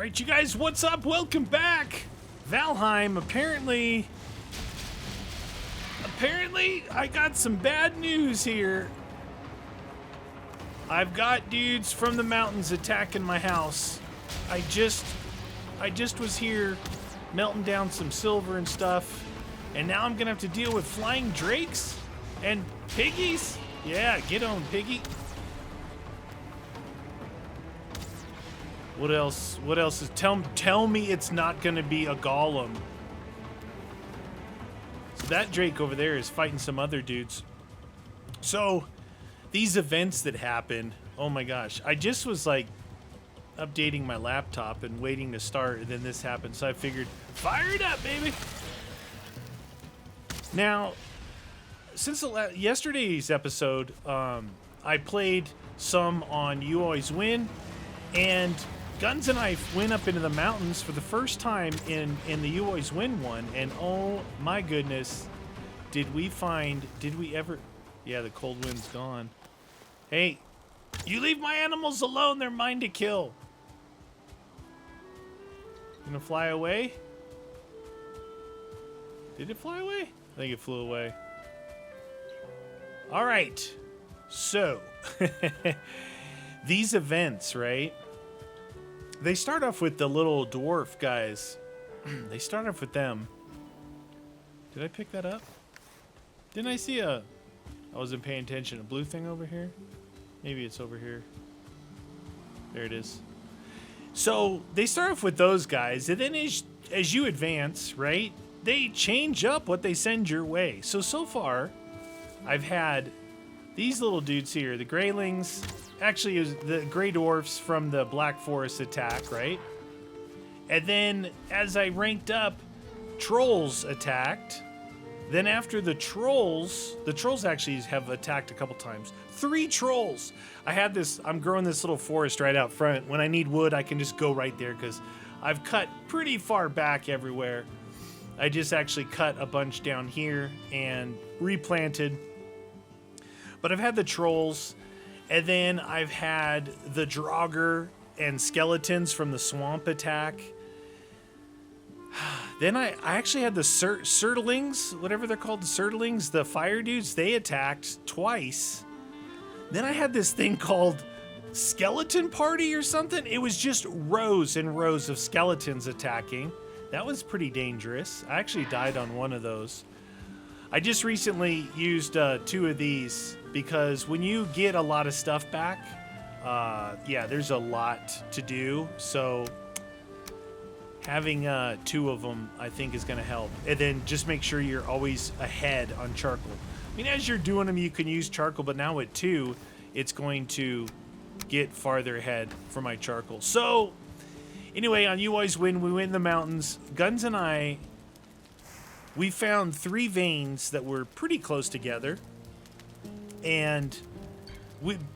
Alright, you guys, what's up? Welcome back! Valheim, apparently, I got some bad news here. I've got dudes from the mountains attacking my house. I just was here melting down some silver and stuff, and now I'm gonna have to deal with flying drakes and piggies? Yeah, get on, piggy. What else? What else is? Tell me it's not gonna be a golem. So that Drake over there is fighting some other dudes. So these events that happen, oh my gosh, I just was like updating my laptop and waiting to start, and then this happened. So I figured, fire it up, baby. Now, since yesterday's episode, I played some on You Always Win, and Guns and I went up into the mountains for the first time in the You Always Win one, and oh my goodness, did we ever... Yeah, the cold wind's gone. Hey, you leave my animals alone, they're mine to kill. Gonna fly away? Did it fly away? I think it flew away. All right, so these events, right? They start off with the little dwarf guys. They start off with them. Did I pick that up? Didn't I see I wasn't paying attention. A blue thing over here? Maybe it's over here. There it is. So they start off with those guys, and then as you advance, right, they change up what they send your way. So far, I've had these little dudes here, the Greylings. Actually, it was the Grey Dwarfs from the Black Forest attack, right? And then, as I ranked up, Trolls attacked. Then after the Trolls actually have attacked a couple times. 3 Trolls! I had this, I'm growing this little forest right out front. When I need wood, I can just go right there, because I've cut pretty far back everywhere. I just actually cut a bunch down here and replanted. But I've had the Trolls, and then I've had the Draugr and Skeletons from the Swamp attack. Then I actually had the Surtlings, whatever they're called, the Surtlings, the fire dudes, they attacked twice. Then I had this thing called Skeleton Party or something. It was just rows and rows of skeletons attacking. That was pretty dangerous. I actually died on one of those. I just recently used 2 of these, because when you get a lot of stuff back, yeah, there's a lot to do. So having 2 of them, I think, is going to help. And then just make sure you're always ahead on charcoal. I mean, as you're doing them, you can use charcoal, but now with 2, it's going to get farther ahead for my charcoal. So anyway, on You Always Win, we went in the mountains. Guns and I, we found 3 veins that were pretty close together. And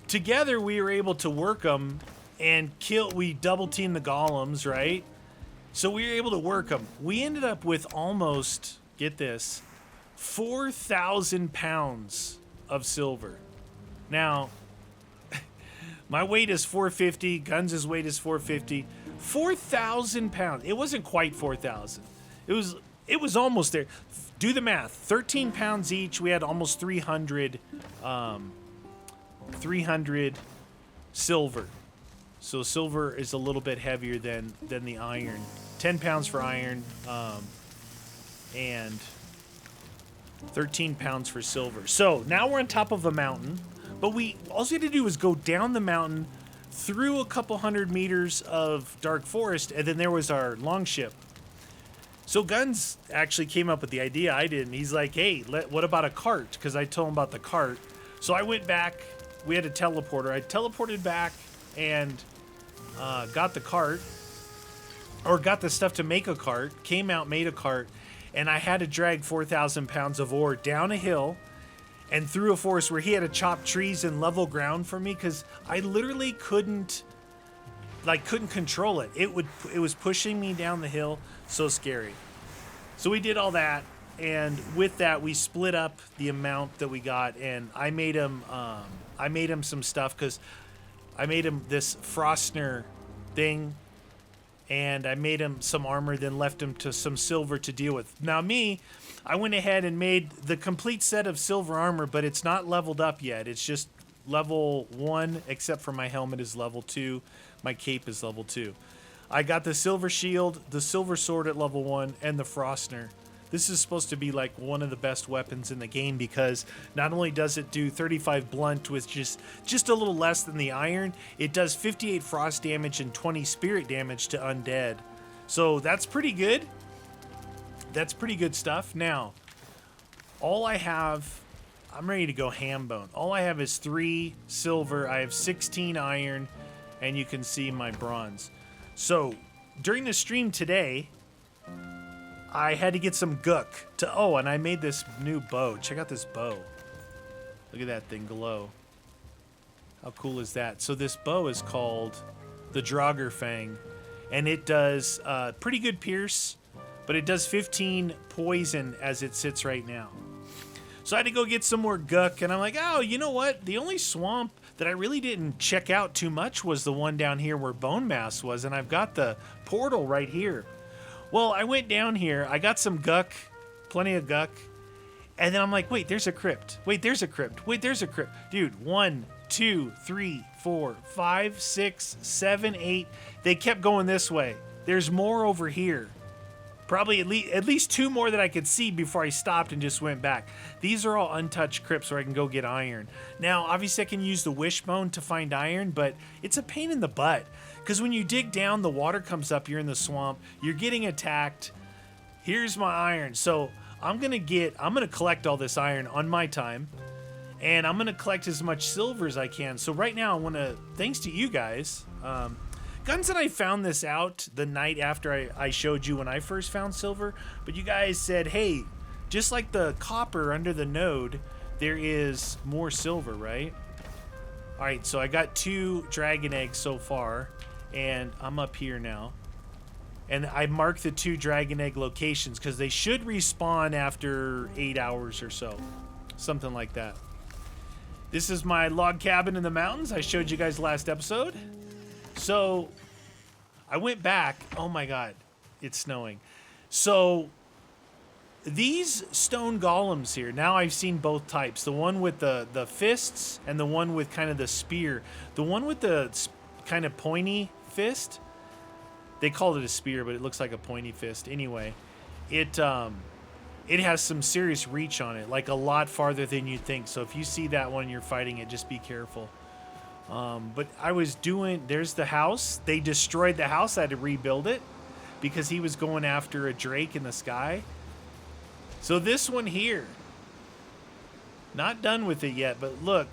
together we were able to work them and we double teamed the golems, right? So we were able to work them. We ended up with almost, get this, 4,000 pounds of silver. Now, my weight is 450, Guns' weight is 450. 4,000 pounds. It wasn't quite 4,000. It was almost there. Do the math. 13 pounds each. We had almost 300 silver. So silver is a little bit heavier than the iron. 10 pounds for iron, and 13 pounds for silver. So now we're on top of a mountain, but all we had to do was go down the mountain through a couple hundred meters of dark forest, and then there was our longship. So Guns actually came up with the idea. I didn't. He's like, hey, what about a cart? Because I told him about the cart. So I went back. We had a teleporter. I teleported back and got the cart, or got the stuff to make a cart, came out, made a cart, and I had to drag 4,000 pounds of ore down a hill and through a forest where he had to chop trees and level ground for me, because I literally couldn't control it. It was pushing me down the hill. So scary. So we did all that, and with that we split up the amount that we got, and I made him some stuff, because I made him this Frostner thing and I made him some armor, then left him to some silver to deal with. Now me, I went ahead and made the complete set of silver armor, but it's not leveled up yet. It's just level 1, except for my helmet is level 2. My cape is level 2. I got the silver shield, the silver sword at level 1, and the Frostner. This is supposed to be like one of the best weapons in the game because not only does it do 35 blunt with just a little less than the iron, it does 58 frost damage and 20 spirit damage to undead. So that's pretty good. That's pretty good stuff. Now, all I have, I'm ready to go ham bone. All I have is 3 silver, I have 16 iron, and you can see my bronze. So during the stream today, I had to get some gook to, oh, and I made this new bow. Check out this bow. Look at that thing glow. How cool is that? So this bow is called the Draugr Fang, and it does pretty good pierce, but it does 15 poison as it sits right now. So I had to go get some more gook, and I'm like, oh, you know what? The only swamp that I really didn't check out too much was the one down here where Bone Mass was, and I've got the portal right here. Well, I went down here, I got some gook, plenty of gook, and then I'm like, wait, there's a crypt. Wait, there's a crypt. Wait, there's a crypt. Dude, 1, 2, 3, 4, 5, 6, 7, 8. They kept going this way. There's more over here. Probably at least 2 more that I could see before I stopped and just went back. These are all untouched crypts where I can go get iron. Now, obviously I can use the wishbone to find iron, but it's a pain in the butt. Because when you dig down, the water comes up, you're in the swamp, you're getting attacked. Here's my iron. So I'm gonna collect all this iron on my time, and I'm gonna collect as much silver as I can. So right now I wanna, thanks to you guys, Guns and I found this out the night after I showed you when I first found silver, but you guys said, hey, just like the copper under the node, there is more silver, right? All right, so I got 2 dragon eggs so far, and I'm up here now. And I marked the 2 dragon egg locations because they should respawn after 8 hours or so. Something like that. This is my log cabin in the mountains I showed you guys last episode. So I went back. Oh my God, it's snowing. So these stone golems here, now I've seen both types. The one with the fists and the one with kind of the spear. The one with the kind of pointy fist, they called it a spear, but it looks like a pointy fist. Anyway, it has some serious reach on it, like a lot farther than you'd think. So if you see that one, you're fighting it, just be careful. But I was doing, there's the house. They destroyed the house. I had to rebuild it because he was going after a drake in the sky. So this one here, not done with it yet, but look,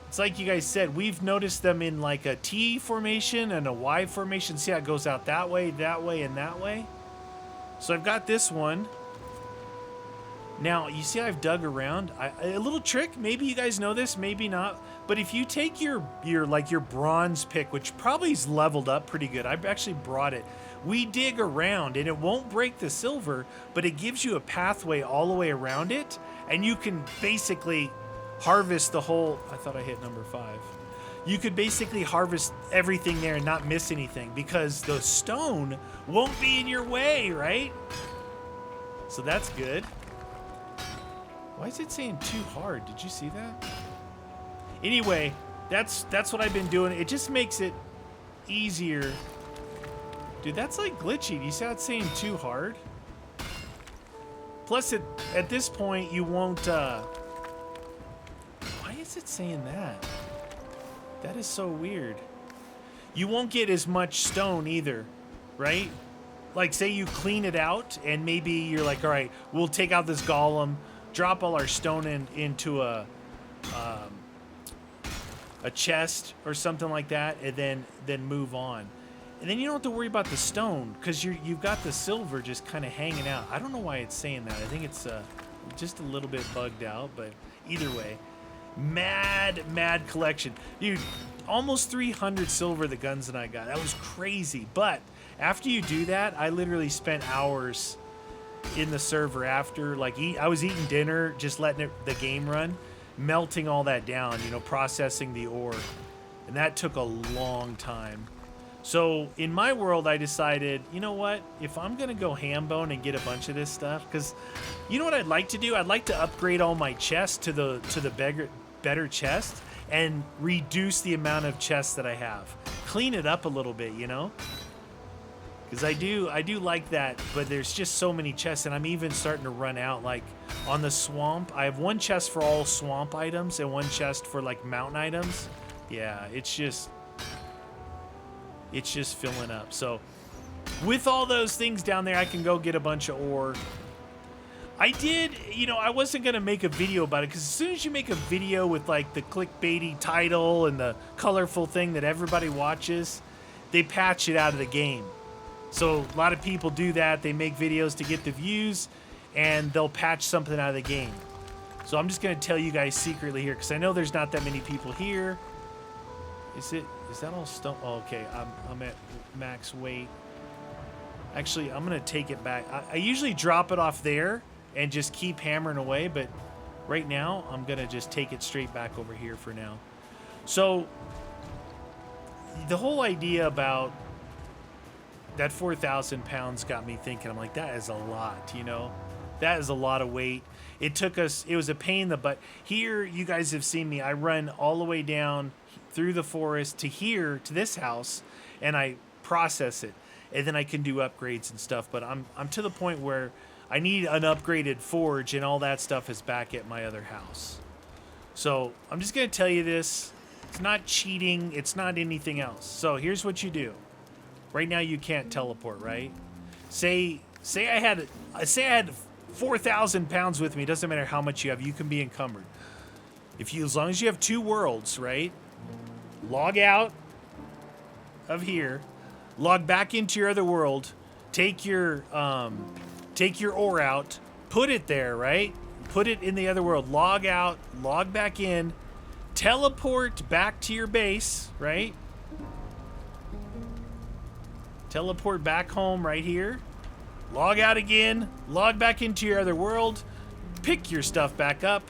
it's like you guys said, we've noticed them in like a T formation and a Y formation. See how it goes out that way, and that way. So I've got this one. Now, you see I've dug around. A little trick, maybe you guys know this, maybe not. But if you take your bronze pick, which probably is leveled up pretty good. I've actually brought it. We dig around, and it won't break the silver, but it gives you a pathway all the way around it, and you can basically harvest the whole... I thought I hit number 5. You could basically harvest everything there and not miss anything because the stone won't be in your way, right? So that's good. Why is it saying too hard? Did you see that? Anyway, that's what I've been doing. It just makes it easier. Dude, that's like glitchy. Do you see how it's saying too hard? Plus, at this point, you won't... Why is it saying that? That is so weird. You won't get as much stone either, right? Like, say you clean it out, and maybe you're like, all right, we'll take out this golem, drop all our stone into a chest or something like that, and then move on. And then you don't have to worry about the stone because you've got the silver just kind of hanging out. I don't know why it's saying that. I think it's just a little bit bugged out, but either way, mad collection, dude. Almost 300 silver the Guns and I got. That was crazy. But after you do that, I literally spent hours in the server after, like, I was eating dinner, just letting the game run, melting all that down, processing the ore, and that took a long time. So in my world, I decided, you know what? If I'm gonna go ham bone and get a bunch of this stuff, because you know what I'd like to do? I'd like to upgrade all my chests to the better chest and reduce the amount of chests that I have. Clean it up a little bit, you know? Because I do like that, but there's just so many chests, and I'm even starting to run out. Like on the swamp, I have one chest for all swamp items and one chest for like mountain items. Yeah, it's just filling up. So with all those things down there, I can go get a bunch of ore. I did, you know, I wasn't going to make a video about it because as soon as you make a video with like the clickbaity title and the colorful thing that everybody watches, they patch it out of the game. So a lot of people do that. They make videos to get the views and they'll patch something out of the game. So I'm just going to tell you guys secretly here because I know there's not that many people here. Is that all stone? Oh, okay, I'm at max weight. Actually, I'm going to take it back. I usually drop it off there and just keep hammering away, but right now I'm going to just take it straight back over here for now. So the whole idea about that 4,000 pounds got me thinking. I'm like, that is a lot, you know? That is a lot of weight. It was a pain in the butt. Here, you guys have seen me. I run all the way down through the forest to here, to this house, and I process it. And then I can do upgrades and stuff. But I'm to the point where I need an upgraded forge, and all that stuff is back at my other house. So I'm just going to tell you this. It's not cheating. It's not anything else. So here's what you do. Right now you can't teleport, right? Say I had 4,000 pounds with me. It doesn't matter how much you have. You can be encumbered. As long as you have 2 worlds, right? Log out of here. Log back into your other world. Take your ore out. Put it there, right? Put it in the other world. Log out. Log back in. Teleport back to your base, right? Teleport back home right here. Log out again. Log back into your other world. Pick your stuff back up.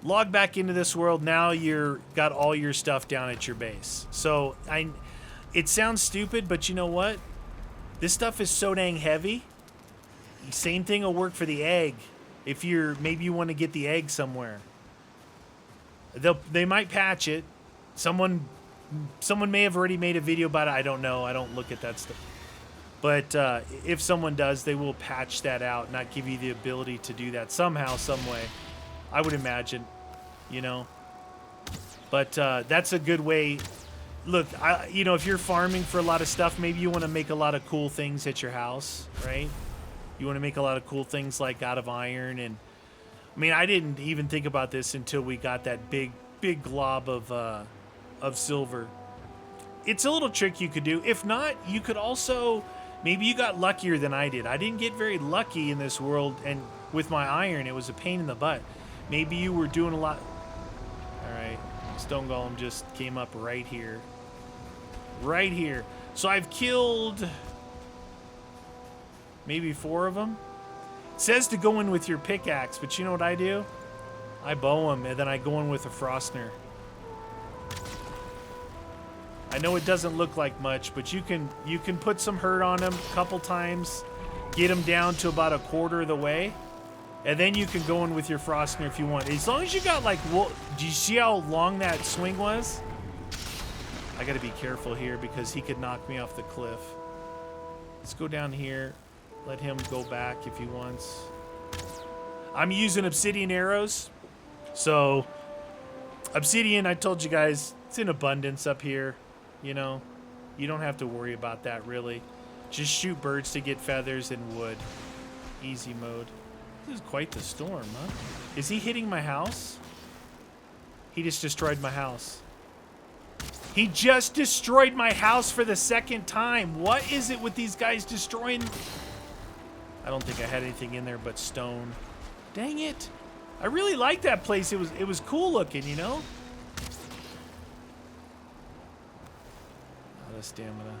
Log back into this world. Now you're got all your stuff down at your base. So it sounds stupid, but you know what? This stuff is so dang heavy. Same thing will work for the egg. If maybe you want to get the egg somewhere. They might patch it. Someone may have already made a video about it. I don't know. I don't look at that stuff. But if someone does, they will patch that out, not give you the ability to do that somehow, some way. I would imagine, you know. But that's a good way. Look, if you're farming for a lot of stuff, maybe you want to make a lot of cool things at your house, right? You want to make a lot of cool things like out of iron. And I mean, I didn't even think about this until we got that big glob of silver. It's a little trick you could do. If not, you could also, maybe you got luckier than I did. I didn't get very lucky in this world, and with my iron, it was a pain in the butt. Maybe you were doing a lot. All right, stone golem just came up right here. Right here. So I've killed maybe 4 of them. It says to go in with your pickaxe, but you know what I do? I bow them, and then I go in with a Frostner. I know it doesn't look like much, but you can put some hurt on them a couple times, get them down to about a quarter of the way, and then you can go in with your Frostner if you want. As long as you got like, do you see how long that swing was? I got to be careful here because he could knock me off the cliff. Let's go down here. Let him go back if he wants. I'm using obsidian arrows. So, obsidian, I told you guys, it's in abundance up here. You know, you don't have to worry about that, really. Just shoot birds to get feathers and wood. Easy mode. This is quite the storm, huh? Is he hitting my house? He just destroyed my house. He just destroyed my house for the 2nd time. What is it with these guys destroying? I don't think I had anything in there but stone. Dang it. I really liked that place. It was cool looking, you know? Out of stamina.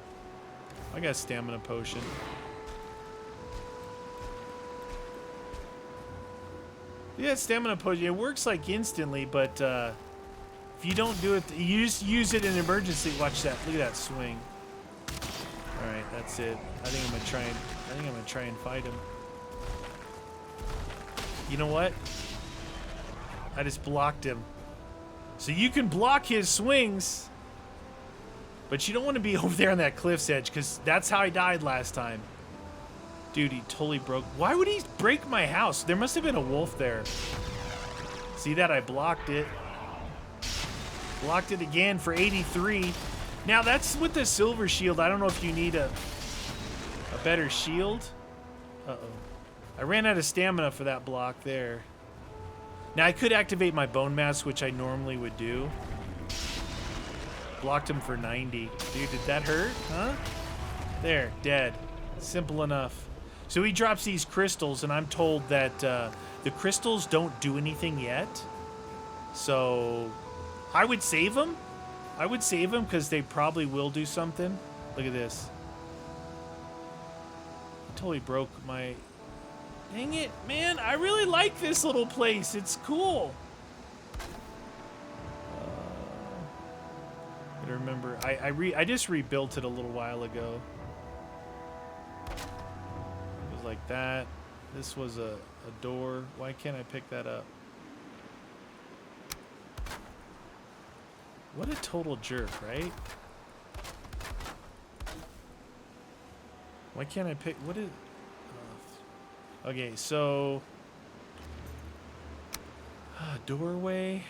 I got a stamina potion. Yeah, stamina potion. It works like instantly, but if you don't do it, you just use it in emergency. Watch that. Look at that swing. right, that's it. I think I'm gonna try and fight him. You know what? I just blocked him. So you can block his swings, but you don't want to be over there on that cliff's edge, because that's how I died last time. Dude, he totally broke. Why would he break my house? There must have been a wolf there. See that? I blocked it. Blocked it again for 83. Now that's with the silver shield. I don't know if you need a better shield. Uh-oh. I ran out of stamina for that block there. Now I could activate my bone mask, which I normally would do. Blocked him for 90. Dude, did that hurt? Huh? There, dead. Simple enough. So he drops these crystals, and I'm told that the crystals don't do anything yet. So I would save them. I would save them because they probably will do something. Look at this. I totally broke my... Dang it, man. I really like this little place. It's cool. I remember, I just rebuilt it a little while ago. It was like that. This was a door. Why can't I pick that up? What a total jerk, right? Why can't I pick... What is... Okay, so... doorway.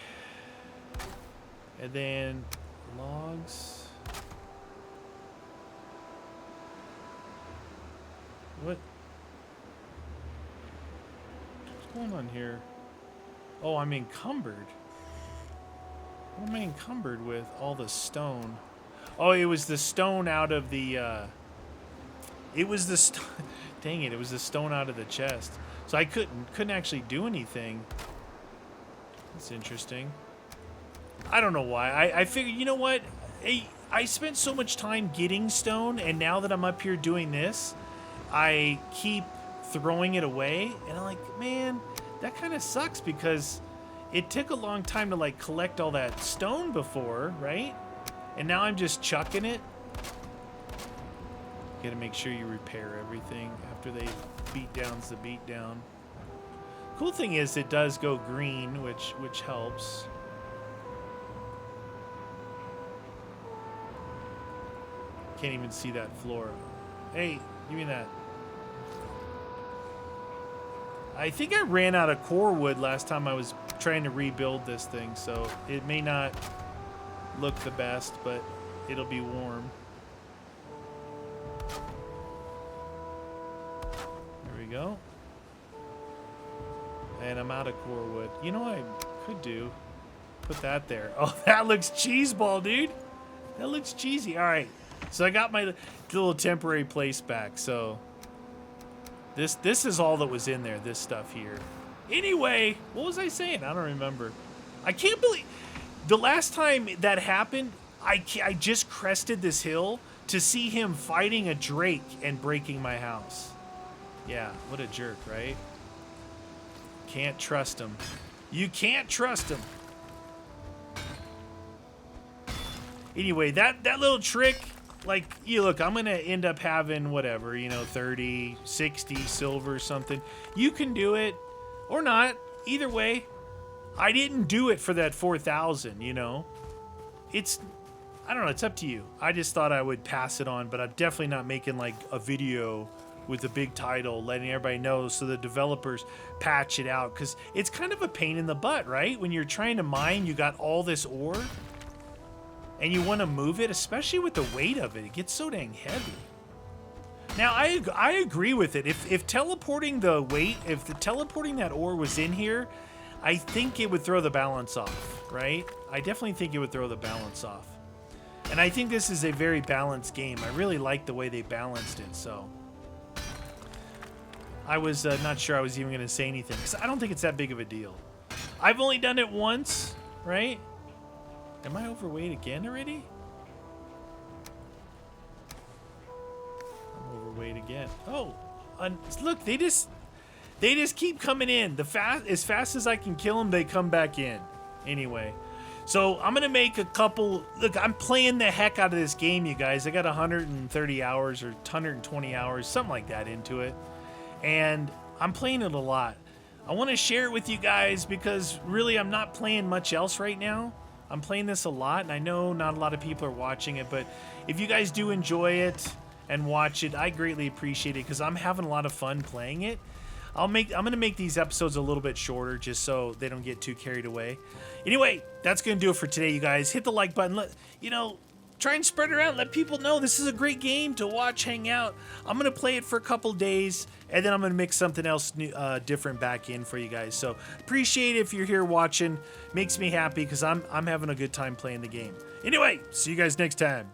And then... logs. What's going on here? Oh, I'm encumbered. What am I encumbered with? All the stone. Oh, it was the stone out of the, it was the dang it, it was the stone out of the chest. So I couldn't actually do anything. That's interesting. I don't know why. I figured, you know what? I spent so much time getting stone, and now that I'm up here doing this, I keep throwing it away, and I'm like, man, that kind of sucks, because it took a long time to like collect all that stone before, right? And now I'm just chucking it. Gotta make sure you repair everything after they beat down's the beat down. Cool thing is it does go green, which helps. Can't even see that floor. Hey, give me that. I think I ran out of core wood last time I was trying to rebuild this thing, so it may not look the best, but it'll be warm. There we go. And I'm out of core wood. You know what I could do? Put that there. Oh, that looks cheeseball, dude. That looks cheesy. All right. So I got my little temporary place back. So this is all that was in there, this stuff here. Anyway, what was I saying? I don't remember. I can't believe the last time that happened, I just crested this hill to see him fighting a drake and breaking my house. Yeah, what a jerk, right? Can't trust him. You can't trust him. Anyway, that little trick, like, you look, I'm going to end up having whatever, 30, 60 silver, something. You can do it or not. Either way, I didn't do it for that 4,000, It's, I don't know, it's up to you. I just thought I would pass it on, but I'm definitely not making like a video with a big title, letting everybody know so the developers patch it out, because it's kind of a pain in the butt, right? When you're trying to mine, you got all this ore, and you want to move it, especially with the weight of it. It gets so dang heavy. Now, I agree with it. If teleporting the weight, if the teleporting that ore was in here, I think it would throw the balance off, right? I definitely think it would throw the balance off. And I think this is a very balanced game. I really like the way they balanced it, so... I was not sure I was even going to say anything, because I don't think it's that big of a deal. I've only done it once, right? Am I overweight again already? I'm overweight again. Oh, look, they just keep coming in. As fast as I can kill them, they come back in. Anyway, So I'm gonna make a couple. Look, I'm playing the heck out of this game, you guys. I got 130 hours or 120 hours, something like that, into it, and I'm playing it a lot. I want to share it with you guys because really I'm not playing much else right now. I'm playing this a lot, and I know not a lot of people are watching it, but if you guys do enjoy it and watch it, I greatly appreciate it because I'm having a lot of fun playing it. I'm gonna make these episodes a little bit shorter just so they don't get too carried away. Anyway, that's gonna do it for today, you guys. Hit the like button. Try and spread it around. Let people know this is a great game to watch, hang out. I'm gonna play it for a couple days, and then I'm gonna mix something else new, different back in for you guys. So appreciate it if you're here watching. Makes me happy because I'm having a good time playing the game. Anyway, see you guys next time.